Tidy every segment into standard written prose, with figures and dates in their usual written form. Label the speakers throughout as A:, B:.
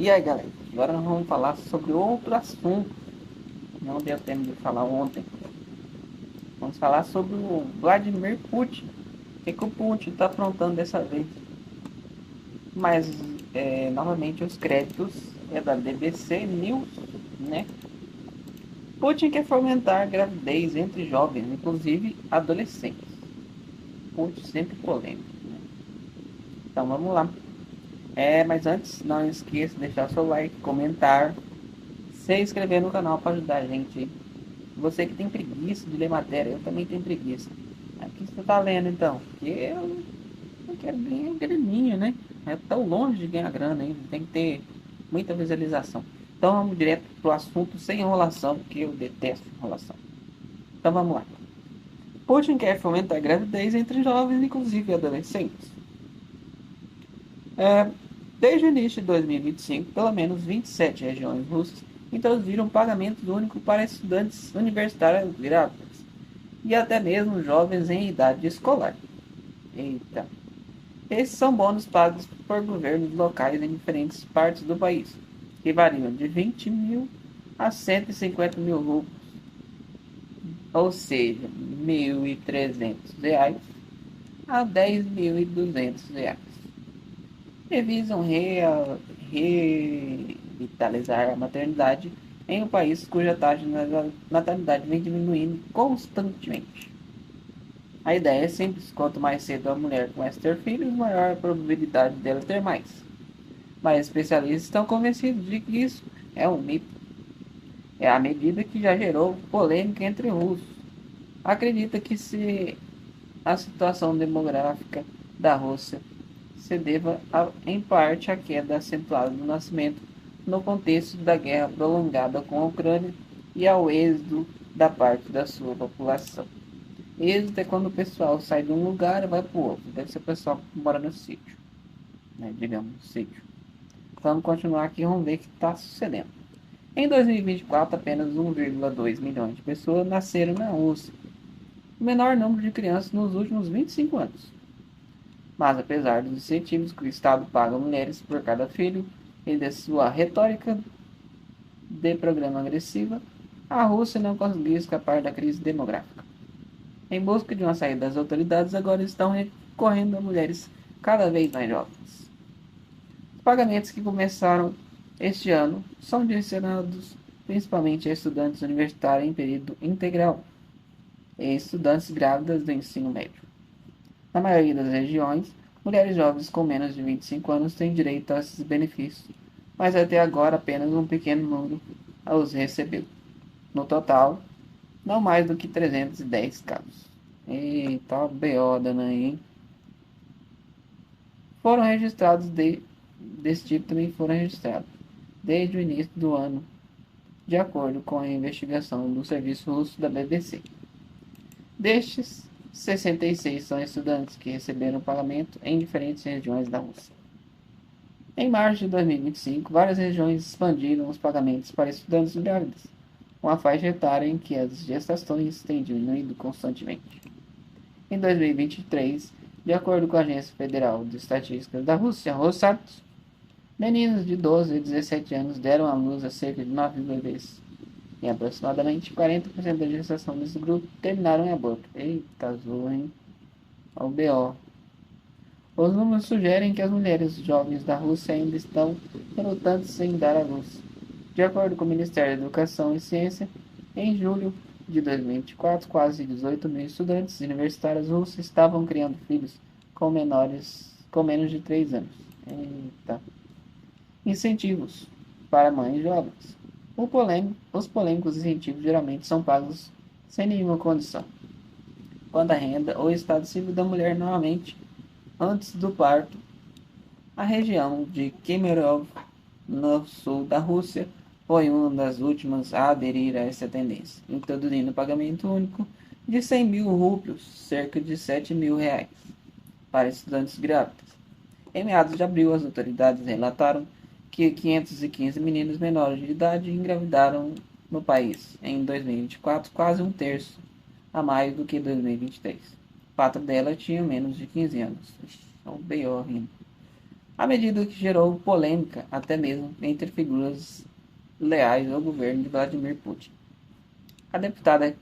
A: E aí, galera, agora nós vamos falar sobre outro assunto. Não deu tempo de falar ontem. Vamos falar sobre o Vladimir Putin. O que o Putin está aprontando dessa vez? Mas, novamente, os créditos é da BBC News, né? Putin quer fomentar gravidez entre jovens, inclusive adolescentes. Putin sempre polêmico. Então vamos lá. Mas antes, não esqueça de deixar seu like, comentar, se inscrever no canal para ajudar a gente. Você que tem preguiça de ler matéria, eu também tenho preguiça. O que você tá lendo então? Porque eu quero ganhar graninha, né? É tão longe de ganhar grana ainda, tem que ter muita visualização. Então vamos direto pro assunto sem enrolação, porque eu detesto enrolação. Então vamos lá. Putin quer fomentar a gravidez entre jovens, inclusive adolescentes. É, Desde o início de 2025, pelo menos 27 regiões russas introduziram pagamento único para estudantes universitários grávidos e até mesmo jovens em idade escolar. Eita. Esses são bônus pagos por governos locais em diferentes partes do país, que variam de 20 mil a 150 mil rublos, ou seja, R$ 1.300 a R$ 10.200. Revisam revitalizar a maternidade em um país cuja taxa de natalidade vem diminuindo constantemente. A ideia é simples: quanto mais cedo a mulher começa a ter filhos, maior a probabilidade dela ter mais. Mas especialistas estão convencidos de que isso é um mito. É a medida que já gerou polêmica entre russos. Acredita que se a situação demográfica da Rússia se deva, em parte, à queda acentuada do nascimento no contexto da guerra prolongada com a Ucrânia e ao êxodo da parte da sua população. Êxodo é quando o pessoal sai de um lugar e vai para o outro. Deve ser o pessoal que mora no sítio, né? Digamos, sítio. Vamos continuar aqui e vamos ver o que está sucedendo. Em 2024, apenas 1,2 milhões de pessoas nasceram na Rússia, o menor número de crianças nos últimos 25 anos. Mas, apesar dos incentivos que o Estado paga a mulheres por cada filho e de sua retórica de programa agressiva, a Rússia não conseguiu escapar da crise demográfica. Em busca de uma saída, as autoridades agora estão recorrendo a mulheres cada vez mais jovens. Os pagamentos que começaram este ano são direcionados principalmente a estudantes universitários em período integral e estudantes grávidas do ensino médio. Na maioria das regiões, mulheres jovens com menos de 25 anos têm direito a esses benefícios, mas até agora apenas um pequeno número os recebeu. No total, não mais do que 310 casos. Eita, B.O. dando aí, hein? Foram registrados desse tipo também foram registrados desde o início do ano, de acordo com a investigação do serviço russo da BBC. Destes, 66 são estudantes que receberam pagamento em diferentes regiões da Rússia. Em março de 2025, várias regiões expandiram os pagamentos para estudantes grávidas, uma faixa etária em que as gestações têm diminuído constantemente. Em 2023, de acordo com a Agência Federal de Estatísticas da Rússia, Rossat, meninos de 12 a 17 anos deram à luz a cerca de 9 bebês. E aproximadamente 40% da gestação desse grupo terminaram em aborto. Eita, zoa, hein? Olha o BO. Os números sugerem que as mulheres jovens da Rússia ainda estão relutantes em dar à luz. De acordo com o Ministério da Educação e Ciência, em julho de 2024, quase 18 mil estudantes universitários russos estavam criando filhos com menos de 3 anos. Eita. Incentivos para mães jovens. Os polêmicos incentivos geralmente são pagos sem nenhuma condição, quando a renda ou estado civil da mulher normalmente antes do parto. A região de Kemerov, no sul da Rússia, foi uma das últimas a aderir a essa tendência, introduzindo o pagamento único de 100 mil rúpios, cerca de R$ 7.000, para estudantes grávidas. Em meados de abril, as autoridades relataram que 515 meninas menores de idade engravidaram no país em 2024, quase um terço a mais do que 2023. Quatro delas tinham menos de 15 anos. O B.O. rindo. A medida que gerou polêmica até mesmo entre figuras leais ao governo de Vladimir Putin. A deputada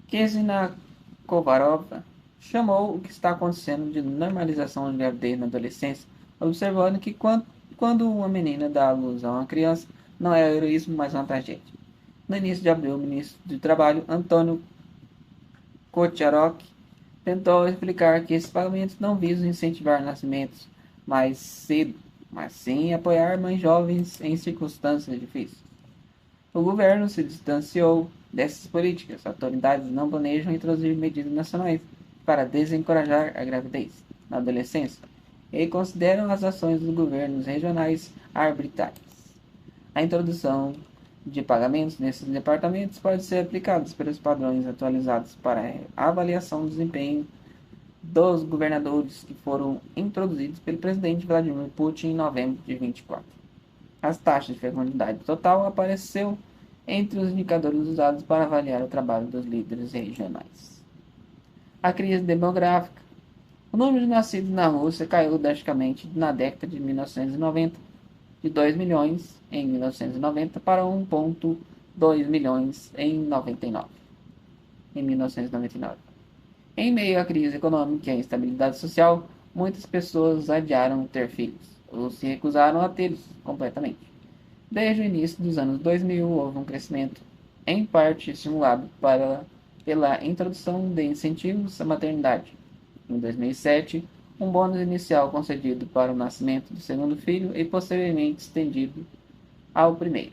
A: Kezina Kovarova chamou o que está acontecendo de normalização de gravidez na adolescência, observando que quando uma menina dá à luz a uma criança, não é heroísmo, mas uma tragédia. No início de abril, o ministro do Trabalho, Antônio Kotiarok, tentou explicar que esses pagamentos não visam incentivar nascimentos mais cedo, mas sim apoiar mães jovens em circunstâncias difíceis. O governo se distanciou dessas políticas. Autoridades não planejam introduzir medidas nacionais para desencorajar a gravidez na adolescência e consideram as ações dos governos regionais arbitrárias. A introdução de pagamentos nesses departamentos pode ser aplicada pelos padrões atualizados para a avaliação do desempenho dos governadores que foram introduzidos pelo presidente Vladimir Putin em novembro de 24. As taxas de fecundidade total apareceu entre os indicadores usados para avaliar o trabalho dos líderes regionais. A crise demográfica. O número de nascidos na Rússia caiu drasticamente na década de 1990, de 2 milhões em 1990 para 1,2 milhões em 1999. Em meio à crise econômica e à instabilidade social, muitas pessoas adiaram ter filhos, ou se recusaram a tê-los completamente. Desde o início dos anos 2000, houve um crescimento, em parte estimulado pela introdução de incentivos à maternidade. Em 2007, um bônus inicial concedido para o nascimento do segundo filho e posteriormente estendido ao primeiro.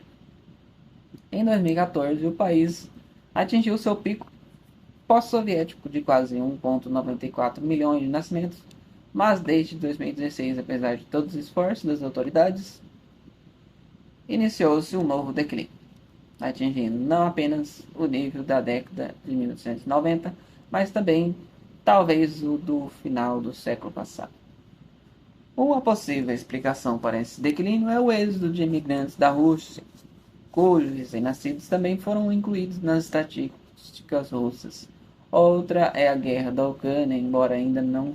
A: Em 2014, o país atingiu seu pico pós-soviético de quase 1,94 milhões de nascimentos, mas desde 2016, apesar de todos os esforços das autoridades, iniciou-se um novo declínio, atingindo não apenas o nível da década de 1990, mas também talvez o do final do século passado. Uma possível explicação para esse declínio é o êxodo de imigrantes da Rússia, cujos recém-nascidos também foram incluídos nas estatísticas russas. Outra é a guerra da Ucrânia, embora ainda não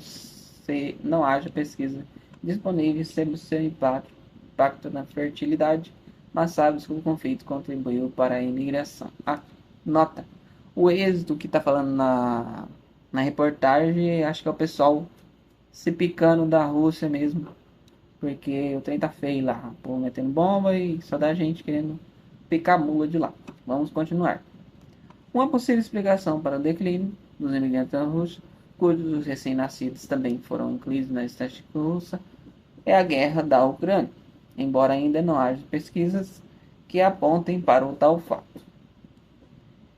A: haja pesquisa disponível sobre seu impacto na fertilidade, mas sabe-se que o conflito contribuiu para a imigração. Nota, o êxodo que está falando na reportagem, acho que é o pessoal se picando da Rússia mesmo, porque o trem tá feio lá, o povo metendo bomba e só dá gente querendo picar mula de lá. Vamos continuar. Uma possível explicação para o declínio dos imigrantes da Rússia, cujos recém-nascidos também foram incluídos na estatística russa, é a guerra da Ucrânia, embora ainda não haja pesquisas que apontem para o tal fato.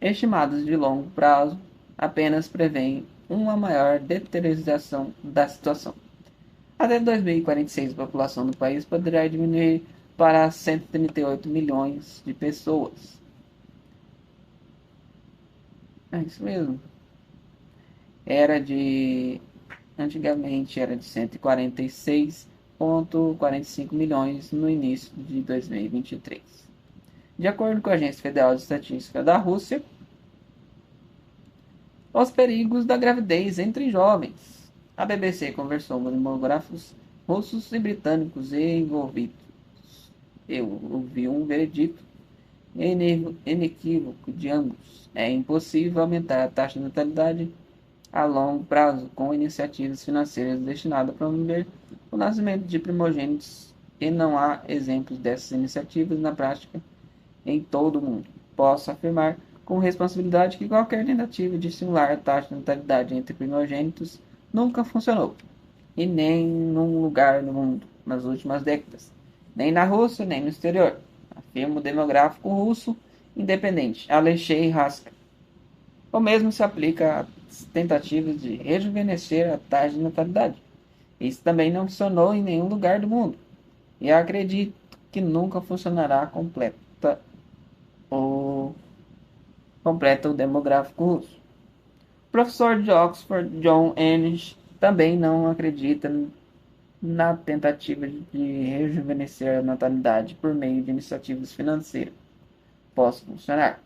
A: Estimados de longo prazo apenas prevêem uma maior deterioração da situação. Até 2046, a população do país poderá diminuir para 138 milhões de pessoas. É isso mesmo. Antigamente era de 146,45 milhões no início de 2023. De acordo com a Agência Federal de Estatística da Rússia, os perigos da gravidez entre jovens. A BBC conversou com demógrafos russos e britânicos envolvidos. Eu ouvi um veredito inequívoco de ambos. É impossível aumentar a taxa de natalidade a longo prazo com iniciativas financeiras destinadas a promover o nascimento de primogênitos e não há exemplos dessas iniciativas na prática em todo o mundo. Posso afirmar com responsabilidade que qualquer tentativa de estimular a taxa de natalidade entre primogênitos nunca funcionou, e nem num lugar no mundo nas últimas décadas, nem na Rússia, nem no exterior, afirma o demográfico russo independente Alexei Raska. O mesmo se aplica às tentativas de rejuvenescer a taxa de natalidade. Isso também não funcionou em nenhum lugar do mundo, e acredito que nunca funcionará completa o demográfico russo. O professor de Oxford, John Ennis, também não acredita na tentativa de rejuvenescer a natalidade por meio de iniciativas financeiras. Possa funcionar.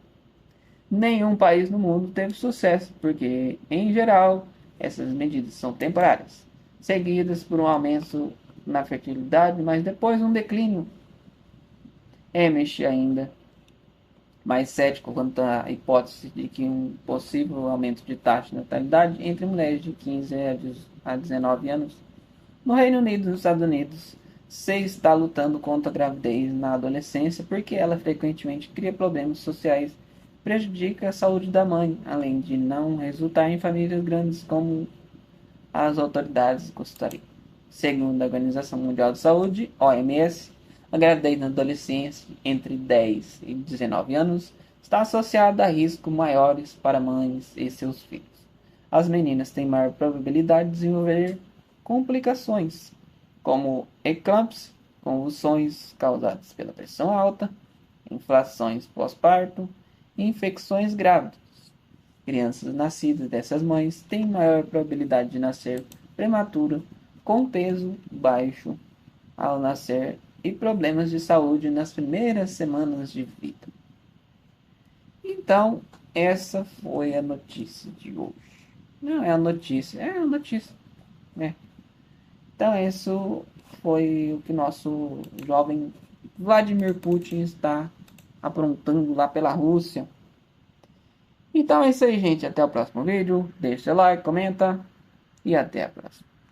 A: Nenhum país no mundo teve sucesso, porque, em geral, essas medidas são temporárias, seguidas por um aumento na fertilidade, mas depois um declínio. Amish ainda mais cético quanto à hipótese de que um possível aumento de taxa de natalidade entre mulheres de 15 a 19 anos. No Reino Unido e nos Estados Unidos, se está lutando contra a gravidez na adolescência porque ela frequentemente cria problemas sociais, prejudica a saúde da mãe, além de não resultar em famílias grandes como as autoridades gostariam. Segundo a Organização Mundial de Saúde, OMS, a gravidez na adolescência entre 10 e 19 anos está associada a riscos maiores para mães e seus filhos. As meninas têm maior probabilidade de desenvolver complicações, como eclâmpsia, convulsões causadas pela pressão alta, inflações pós-parto e infecções grávidas. Crianças nascidas dessas mães têm maior probabilidade de nascer prematura, com peso baixo ao nascer e problemas de saúde nas primeiras semanas de vida. Então, essa foi a notícia de hoje. Não é a notícia, é a notícia, né? Então, isso foi o que nosso jovem Vladimir Putin está aprontando lá pela Rússia. Então é isso aí, gente. Até o próximo vídeo. Deixa seu like, comenta e até a próxima.